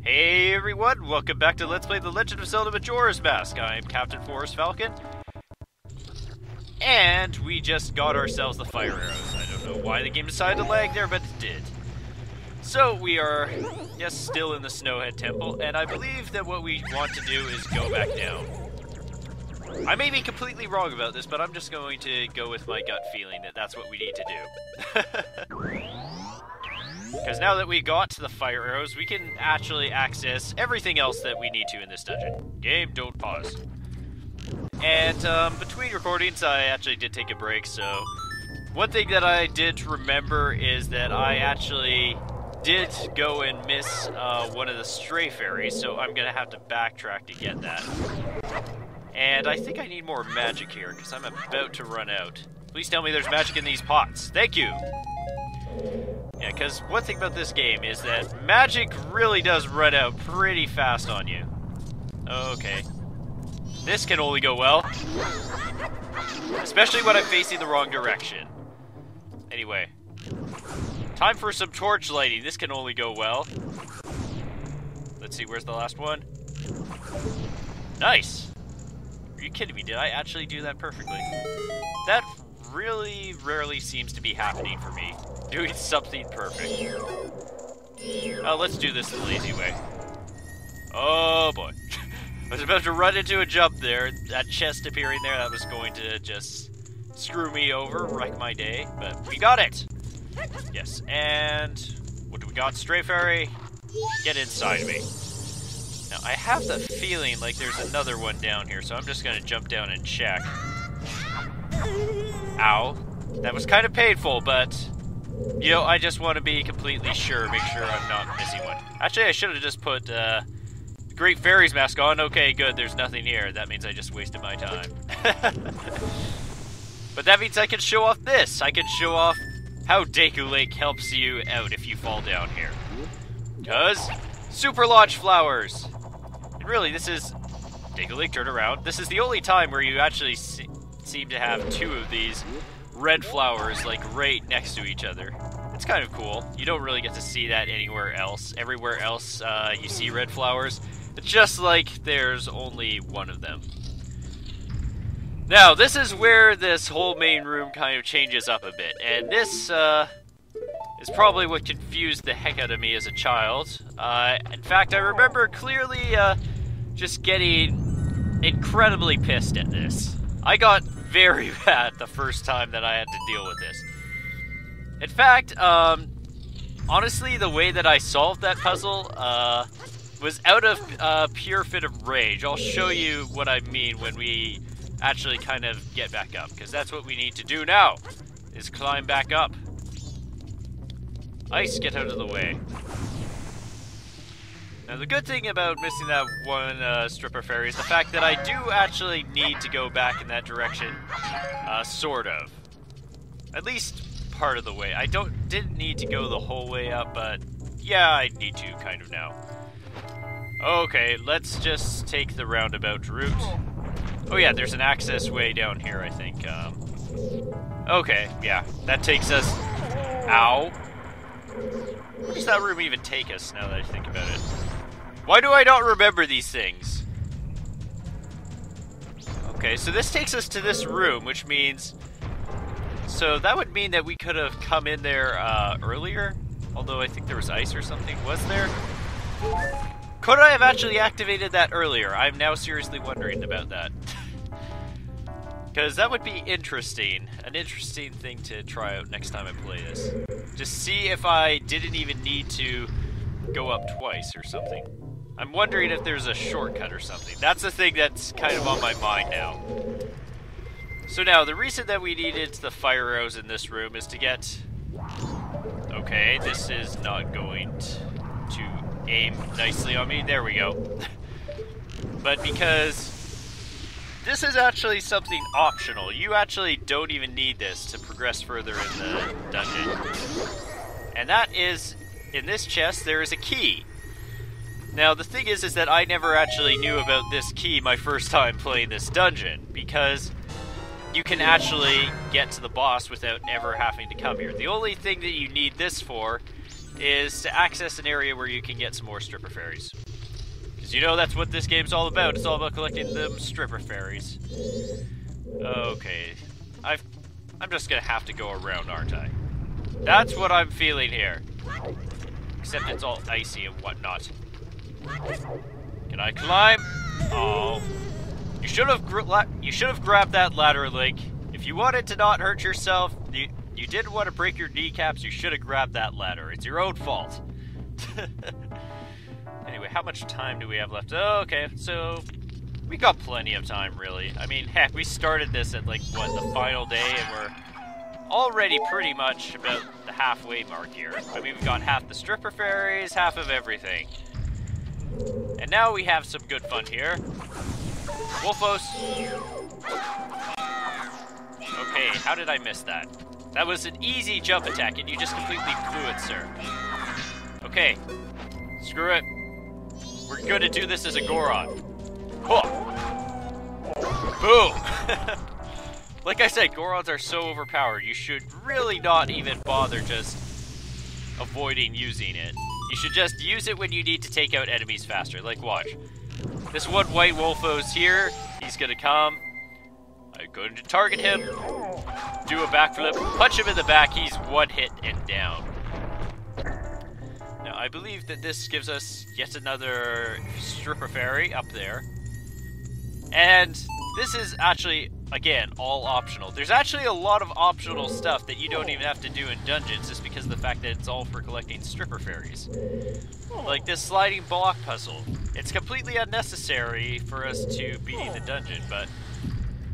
Hey everyone, welcome back to Let's Play The Legend of Zelda Majora's Mask. I'm Captain Forrest Falcon. And we just got ourselves the fire arrows. I don't know why the game decided to lag there, but it did. So we are, yes, still in the Snowhead Temple, and I believe that what we want to do is go back down. I may be completely wrong about this, but I'm just going to go with my gut feeling that that's what we need to do. Because now that we got to the fire arrows, we can actually access everything else that we need to in this dungeon. Game, don't pause. And between recordings, I actually did take a break, so one thing that I did remember is that I actually did go and miss one of the stray fairies, so I'm going to have to backtrack to get that. And I think I need more magic here, because I'm about to run out. Please tell me there's magic in these pots. Thank you! Yeah, because one thing about this game is that magic really does run out pretty fast on you. Okay. This can only go well. Especially when I'm facing the wrong direction. Anyway. Time for some torch lighting. This can only go well. Let's see, where's the last one? Nice! Are you kidding me? Did I actually do that perfectly? That really rarely seems to be happening for me. Doing something perfect. Let's do this the lazy way. Oh boy. I was about to run into a jump there. That chest appearing there, that was going to just screw me over, wreck my day. But we got it! Yes, and what do we got? Stray fairy, get inside me. Now, I have the feeling like there's another one down here, so I'm just going to jump down and check. Ow. That was kind of painful, but you know, I just want to be completely sure, make sure I'm not missing one. Actually, I should have just put Great Fairies mask on. Okay, good, there's nothing here. That means I just wasted my time. But that means I can show off this. I can show off how Deku Lake helps you out if you fall down here. Because Super Launch Flowers. And really, this is... Deku Lake, turn around. This is the only time where you actually seem to have two of these red flowers, like, right next to each other. It's kind of cool. You don't really get to see that anywhere else. Everywhere else you see red flowers. It's just like there's only one of them. Now, this is where this whole main room kind of changes up a bit. And this is probably what confused the heck out of me as a child. In fact, I remember clearly just getting incredibly pissed at this. I got very bad the first time that I had to deal with this. In fact, honestly, the way that I solved that puzzle was out of pure fit of rage. I'll show you what I mean when we actually kind of get back up, because that's what we need to do now, is climb back up. Ice, get out of the way. Now, the good thing about missing that one stripper fairy is the fact that I do actually need to go back in that direction, sort of. At least part of the way. I didn't need to go the whole way up, but yeah, I need to kind of now. Okay, let's just take the roundabout route. Oh yeah, there's an access way down here, I think. Okay, yeah, that takes us... Ow. Where does that room even take us, now that I think about it? Why do I not remember these things? Okay, so this takes us to this room, which means... So that would mean that we could have come in there earlier? Although I think there was ice or something. Was there? Could I have actually activated that earlier? I'm now seriously wondering about that. Because that would be interesting. An interesting thing to try out next time I play this. Just see if I didn't even need to go up twice or something. I'm wondering if there's a shortcut or something. That's the thing that's kind of on my mind now. So now, the reason that we needed the fire arrows in this room is to get... Okay, this is not going to aim nicely on me. There we go. But because this is actually something optional. You actually don't even need this to progress further in the dungeon. And that is, in this chest, there is a key. Now, the thing is that I never actually knew about this key my first time playing this dungeon, because you can actually get to the boss without ever having to come here. The only thing that you need this for is to access an area where you can get some more stripper fairies. Because you know that's what this game's all about. It's all about collecting them stripper fairies. Okay. I'm just gonna have to go around, aren't I? That's what I'm feeling here. Except it's all icy and whatnot. Can I climb? Oh. You should have grabbed that ladder, Link. If you wanted to not hurt yourself, you didn't want to break your kneecaps, you should have grabbed that ladder. It's your own fault. Anyway, how much time do we have left? Oh, okay, so we got plenty of time, really. I mean, heck, we started this at, like, what, the final day, and we're already pretty much about the halfway mark here. I mean, we've got half the stripper fairies, half of everything. And now we have some good fun here. Wolfos. Okay, how did I miss that? That was an easy jump attack, and you just completely blew it, sir. Okay, screw it. We're gonna do this as a Goron. Huh. Boom! Like I said, Gorons are so overpowered, you should really not even bother just avoiding using it. You should just use it when you need to take out enemies faster. Like, watch. This one white Wolfo's here. He's gonna come. I'm going to target him. Do a backflip. Punch him in the back. He's one hit and down. Now, I believe that this gives us yet another stripper fairy up there. And this is actually, again, all optional. There's actually a lot of optional stuff that you don't even have to do in dungeons just because of the fact that it's all for collecting stripper fairies. Like this sliding block puzzle. It's completely unnecessary for us to beating the dungeon, but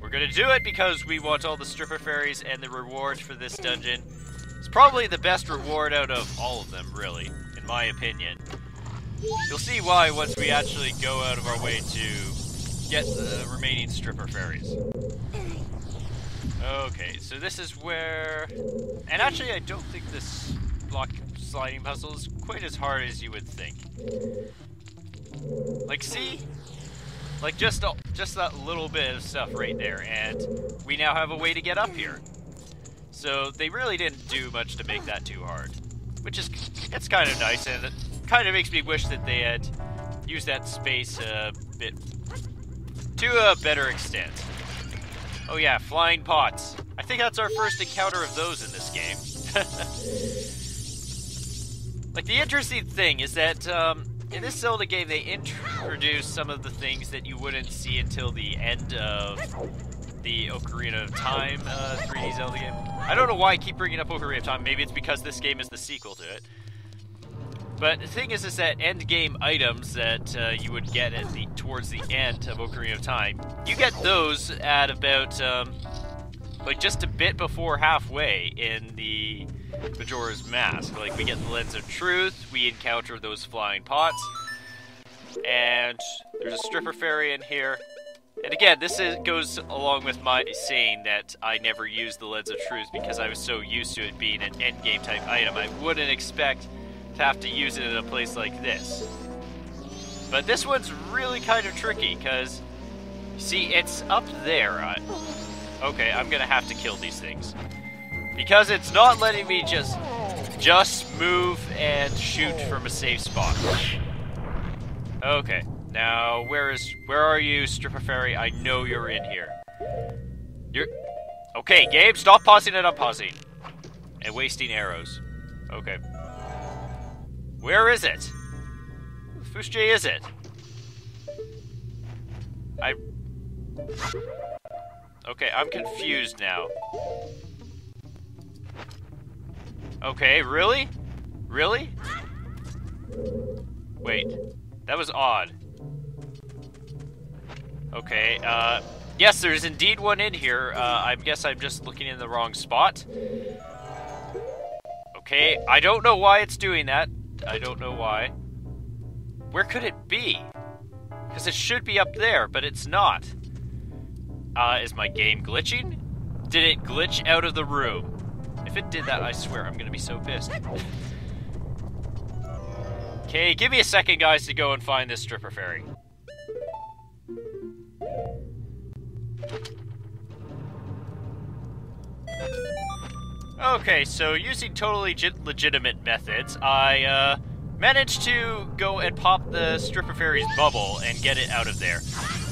we're gonna do it because we want all the stripper fairies, and the reward for this dungeon is probably the best reward out of all of them, really, in my opinion. You'll see why once we actually go out of our way to get the remaining stripper fairies. Okay, so this is where... And actually, I don't think this block sliding puzzle is quite as hard as you would think. Like, see? Like, just that little bit of stuff right there, and we now have a way to get up here. So, they really didn't do much to make that too hard. Which is, it's kind of nice, and it kind of makes me wish that they had used that space a bit to a better extent. Oh yeah, flying pots. I think that's our first encounter of those in this game. Like, the interesting thing is that, in this Zelda game, they introduced some of the things that you wouldn't see until the end of the Ocarina of Time 3D Zelda game. I don't know why I keep bringing up Ocarina of Time. Maybe it's because this game is the sequel to it. But the thing is that end game items that you would get at towards the end of Ocarina of Time, you get those at about, like, just a bit before halfway in the Majora's Mask. Like, we get the Lens of Truth, we encounter those flying pots, and there's a stripper fairy in here. And again, this goes along with my saying that I never used the Lens of Truth because I was so used to it being an endgame type item. I wouldn't expect to have to use it in a place like this. But this one's really kind of tricky because, see, it's up there. Okay, I'm gonna have to kill these things. Because it's not letting me just move and shoot from a safe spot. Okay, now where are you, stripper fairy? I know you're in here. Okay, Gabe, stop pausing and unpausing. And wasting arrows. Okay. Where is it? Whose J is it? Okay, I'm confused now. Okay, really? Really? Wait, that was odd. Okay, yes, there's indeed one in here. I guess I'm just looking in the wrong spot. Okay, I don't know why it's doing that. I don't know why. Where could it be? Because it should be up there, but it's not. Is my game glitching? Did it glitch out of the room? If it did that, I swear I'm gonna be so pissed. Okay, give me a second, guys, to go and find this stripper fairy. Okay, so using totally legitimate methods, I managed to go and pop the Stripper Fairy's bubble and get it out of there.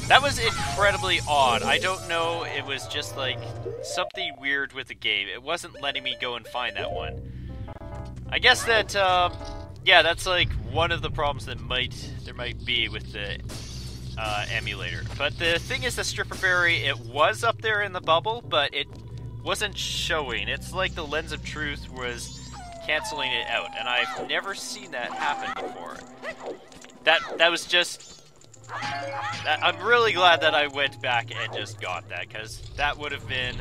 That was incredibly odd. I don't know, it was just like something weird with the game. It wasn't letting me go and find that one. I guess that, yeah, that's like one of the problems that there might be with the emulator. But the thing is, the Stripper Fairy, it was up there in the bubble, but it wasn't showing. It's like the lens of truth was canceling it out, and I've never seen that happen before. That was just... I'm really glad that I went back and just got that, because that would have been...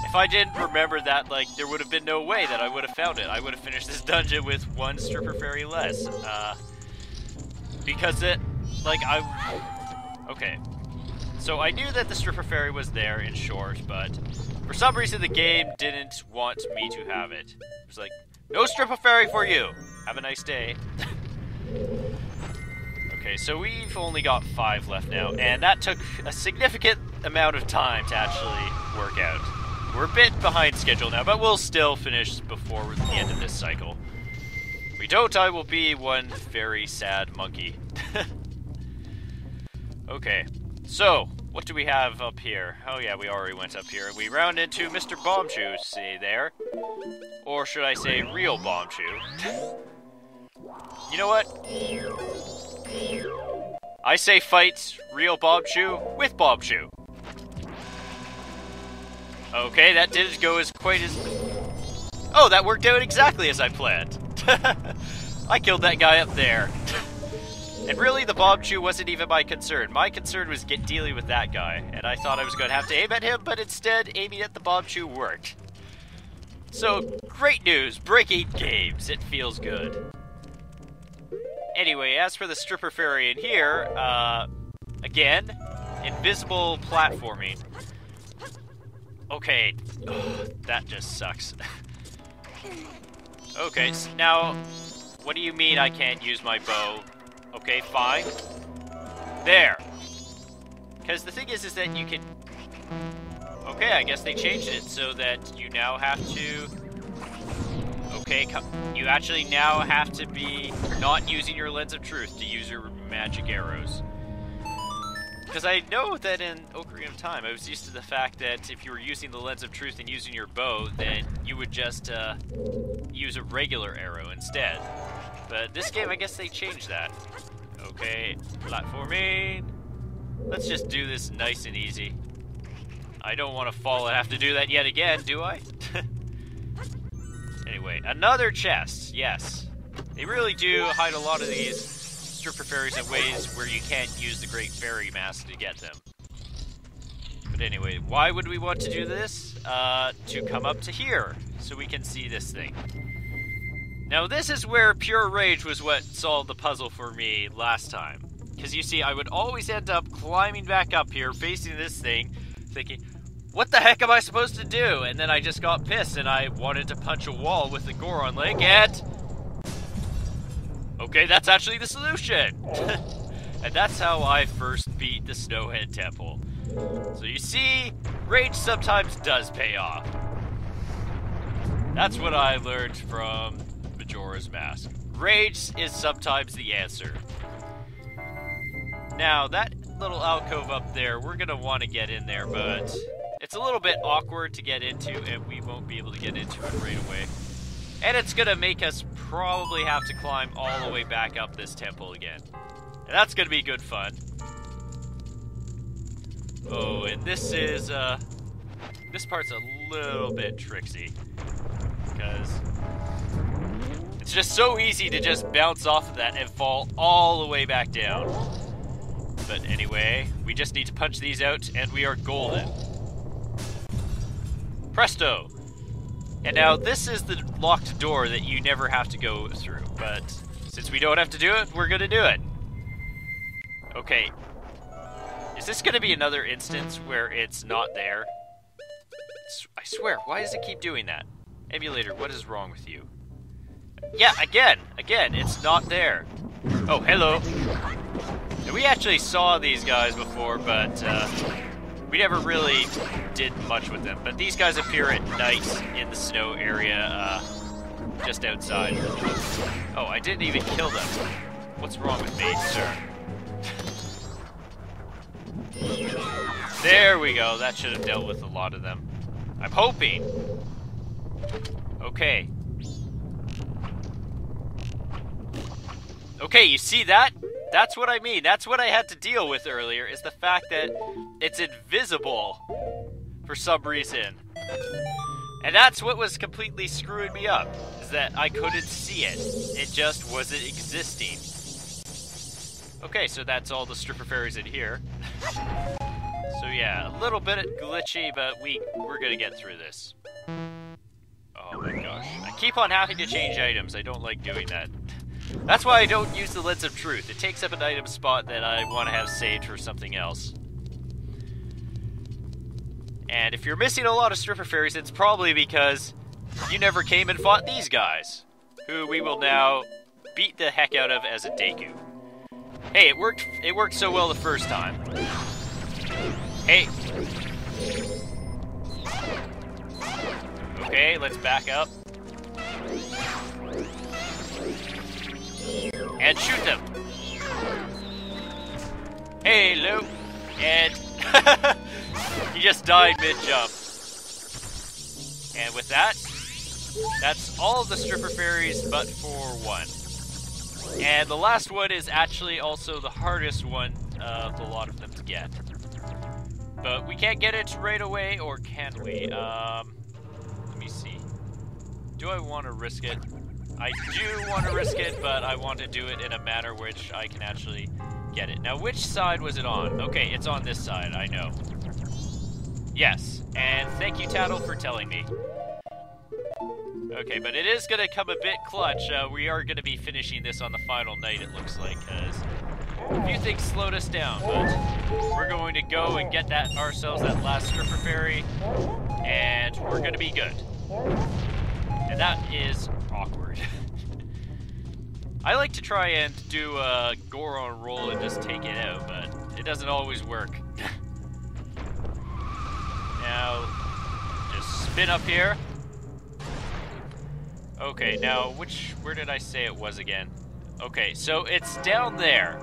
If I didn't remember that, like, there would have been no way that I would have found it. I would have finished this dungeon with one Stripper Fairy less. Because it... Like, okay. So I knew that the Stripper Fairy was there, in short, but for some reason the game didn't want me to have it. It was like, no Stripper Fairy for you! Have a nice day. Okay, so we've only got 5 left now, and that took a significant amount of time to actually work out. We're a bit behind schedule now, but we'll still finish before the end of this cycle. If we don't, I will be one very sad monkey. Okay, so, what do we have up here? Oh yeah, we already went up here. We round into Mr. Bombchu, see there. Or should I say, real Bombchu. You know what? I say fight real Bombchu with Bombchu. Okay, that didn't go as quite as... Oh, that worked out exactly as I planned. I killed that guy up there. And really, the Bombchu wasn't even my concern. My concern was dealing with that guy, and I thought I was going to have to aim at him, but instead, aiming at the Bombchu worked. So, great news! Breaking games! It feels good. Anyway, as for the Stripper Fairy in here, again, invisible platforming. Okay, that just sucks. Okay, so now, what do you mean I can't use my bow? Okay, fine. There. Because the thing is that you can... Okay, I guess they changed it so that you now have to... Okay, you actually now have to be not using your lens of truth to use your magic arrows. Because I know that in Ocarina of Time, I was used to the fact that if you were using the lens of truth and using your bow, then you would just use a regular arrow instead. But this game, I guess they changed that. Okay, platforming. Let's just do this nice and easy. I don't want to fall and have to do that yet again, do I? Anyway, another chest, yes. They really do hide a lot of these Stripper Fairies in ways where you can't use the Great Fairy Mask to get them. But anyway, why would we want to do this? To come up to here, so we can see this thing. Now this is where pure rage was what solved the puzzle for me last time. Because you see, I would always end up climbing back up here, facing this thing, thinking, what the heck am I supposed to do? And then I just got pissed and I wanted to punch a wall with the Goron leg and... Okay, that's actually the solution! And that's how I first beat the Snowhead Temple. So you see, rage sometimes does pay off. That's what I learned from Majora's Mask. Rage is sometimes the answer. Now, that little alcove up there, we're going to want to get in there, but it's a little bit awkward to get into, and we won't be able to get into it right away. And it's going to make us probably have to climb all the way back up this temple again. And that's going to be good fun. Oh, and this is, this part's a little bit tricksy. Because it's just so easy to just bounce off of that and fall all the way back down. But anyway, we just need to punch these out and we are golden. Presto! And now this is the locked door that you never have to go through, but since we don't have to do it, we're gonna do it. Okay. Is this gonna be another instance where it's not there? I swear, why does it keep doing that? Emulator, what is wrong with you? Yeah, again, it's not there. Oh, hello. And we actually saw these guys before, but we never really did much with them. But these guys appear at night in the snow area, just outside. Oh, I didn't even kill them. What's wrong with me, sir? There we go. That should have dealt with a lot of them. I'm hoping. Okay. Okay, you see that? That's what I mean. That's what I had to deal with earlier, is the fact that it's invisible for some reason. And that's what was completely screwing me up, is that I couldn't see it. It just wasn't existing. Okay, so that's all the stripper fairies in here. So yeah, a little bit glitchy, but we're gonna get through this. Oh my gosh. I keep on having to change items. I don't like doing that. That's why I don't use the Lens of Truth. It takes up an item spot that I want to have saved for something else. And if you're missing a lot of stripper fairies, it's probably because you never came and fought these guys, who we will now beat the heck out of as a Deku. Hey, it worked so well the first time. Hey. Okay, let's back up. And shoot them. Hey, Lou. And he just died mid-jump. And with that, that's all of the stripper fairies but for one. And the last one is actually also the hardest one of a lot of them to get. But we can't get it right away, or can we? Let me see. Do I want to risk it? I do want to risk it, but I want to do it in a manner which I can actually get it. Now, which side was it on? Okay, it's on this side, I know. Yes, and thank you, Tattle, for telling me. Okay, but it is going to come a bit clutch. We are going to be finishing this on the final night, it looks like, because a few things slowed us down, but we're going to go and get ourselves that last stripper fairy, and we're going to be good. And that is awkward. I like to try and do a Goron roll and just take it out, but it doesn't always work. Now, just spin up here. Okay, now, where did I say it was again? Okay, so it's down there.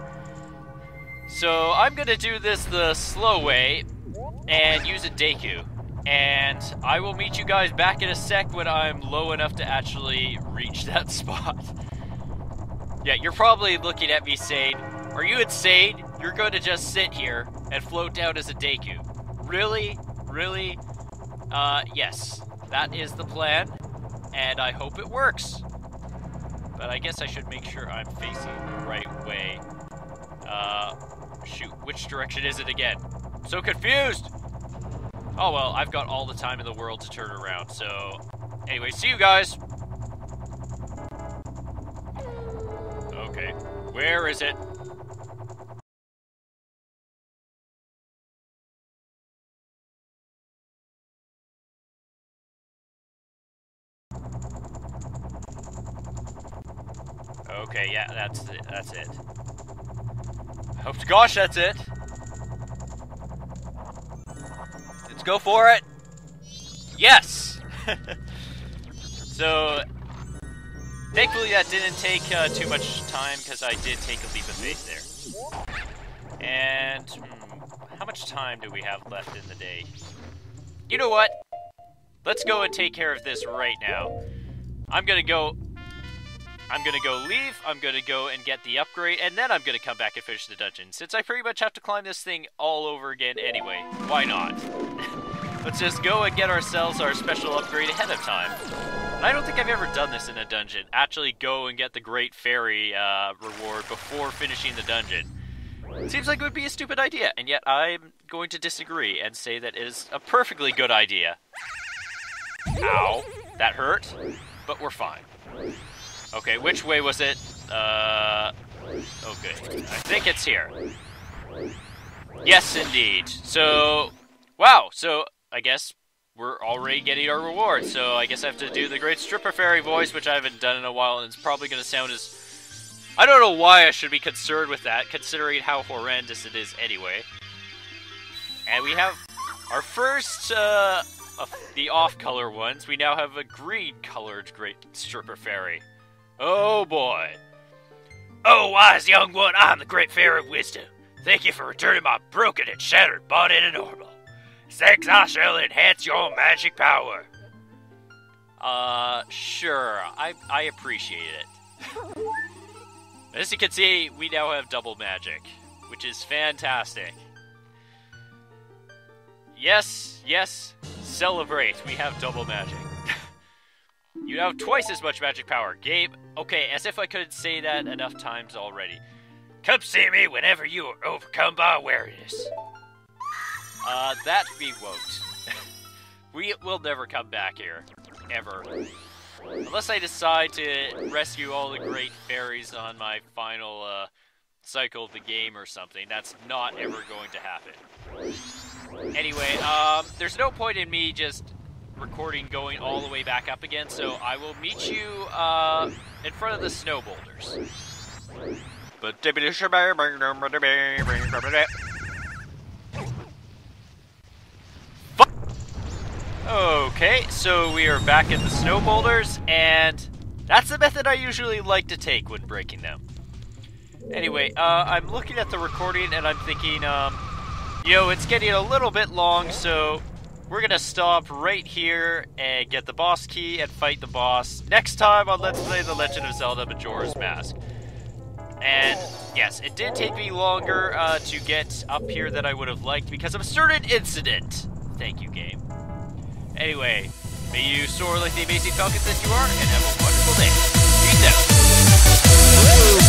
So I'm gonna do this the slow way and use a Deku. And I will meet you guys back in a sec when I'm low enough to actually reach that spot. Yeah, you're probably looking at me saying, are you insane? You're going to just sit here and float down as a Deku. Really? Really? Yes. That is the plan, and I hope it works. But I guess I should make sure I'm facing the right way. Shoot, which direction is it again? I'm so confused! Oh well, I've got all the time in the world to turn around, so... Anyway, see you guys! Okay, where is it? Okay, yeah, that's it. Hope to gosh, that's it! Let's go for it! Yes! So, thankfully that didn't take too much time, because I did take a leap of faith there. And, how much time do we have left in the day? You know what? Let's go and take care of this right now. I'm gonna go leave, I'm gonna go and get the upgrade, and then I'm gonna come back and finish the dungeon. Since I pretty much have to climb this thing all over again anyway, why not? Let's just go and get ourselves our special upgrade ahead of time. And I don't think I've ever done this in a dungeon. Actually go and get the Great Fairy reward before finishing the dungeon. Seems like it would be a stupid idea, and yet I'm going to disagree and say that it is a perfectly good idea. Ow. That hurt, but we're fine. Okay, which way was it? Okay, I think it's here. Yes, indeed. So, wow, so I guess we're already getting our reward, so I guess I have to do the Great Stripper Fairy voice, which I haven't done in a while, and it's probably going to sound as... I don't know why I should be concerned with that, considering how horrendous it is anyway. And we have Our first, of the off-color ones, we now have a green-colored Great Stripper Fairy. Oh boy. Oh, wise young one, I'm the Great Fairy of Wisdom. Thank you for returning my broken and shattered body to normal. Thanks, I shall enhance your magic power. Sure. I appreciate it. As you can see, we now have double magic, which is fantastic. Yes, yes, celebrate. We have double magic. You have twice as much magic power. Gabe, okay, as if I couldn't say that enough times already. Come see me whenever you are overcome by weariness. That we won't. We will never come back here. Ever. Unless I decide to rescue all the great fairies on my final, cycle of the game or something. That's not ever going to happen. Anyway, there's no point in me just recording going all the way back up again, so I will meet you, in front of the snow boulders. Okay, so we are back at the snow boulders, and that's the method I usually like to take when breaking them. Anyway, I'm looking at the recording and I'm thinking, it's getting a little bit long, so we're gonna stop right here and get the boss key and fight the boss next time on Let's Play The Legend of Zelda Majora's Mask. And yes, it did take me longer to get up here than I would have liked because of a certain incident. Thank you, game. Anyway, may you soar like the amazing falcons that you are, and have a wonderful day. Peace out.